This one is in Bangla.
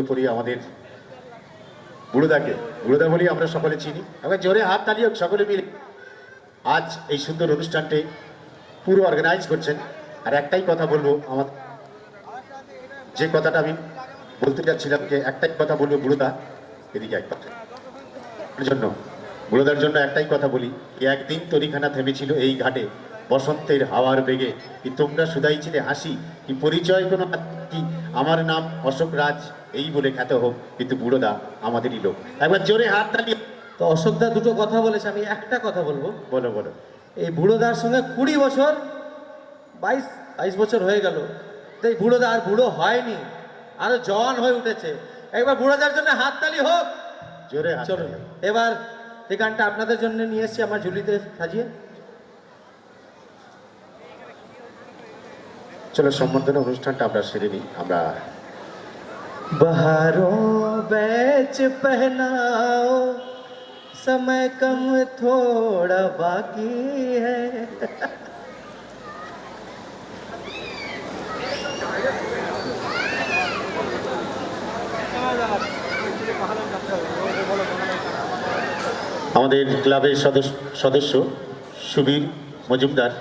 পড়িয়ে আমাদের বুড়োদা বলি আমরা সকলে চিনি। এবার জোরে হাত তালিয়ে সকলে মিলে আজ এই সুন্দর অনুষ্ঠানটি পুরো অর্গানাইজ করছেন। আর একটাই কথা বলবো, আমার যে কথাটা আমি বলতে চাচ্ছিলাম, যে একটাই কথা বলবো, বুড়োদা এদিকে একবার জন্য, বুড়োদার জন্য একটাই কথা বলি, একদিন তরিখানা থেমেছিল এই ঘাটে বসন্তের হাওয়ার বেগে, কি তোমরা শুধাইছিলে হাসি, কি পরিচয় কোনো কি আমার নাম অশোক রাজ, এই বলে খ্যাত হোক, কিন্তু বুড়োদা আমাদেরই লোক। একবার জোরে হাত তালিয়ে। তো অশোকদা দুটো কথা বলেছে, আমি একটা কথা বলবো। বলো বলো। এই বুড়োদার সঙ্গে 20 বছর 22 বছর হয়ে গেল, তো এই বুড়োদা আর বুড়ো হয়নি, আরো জওয়ান হয়ে উঠেছে। একবার বুড়োদার জন্য হাততালি হোক। জোরে হাত চলো তালিয়ে। এবার এই গানটা আপনাদের জন্য নিয়ে এসেছি আমার ঝুলিতে সাজিয়ে। চলো সম্বর্ধনা অনুষ্ঠানটা আমরা সেরে নিই। আমরা बहारों बैच पहनाओ, समय कम थोड़ा बाकी है। আমাদের ক্লাবের সদস্য সুবীর মজুমদার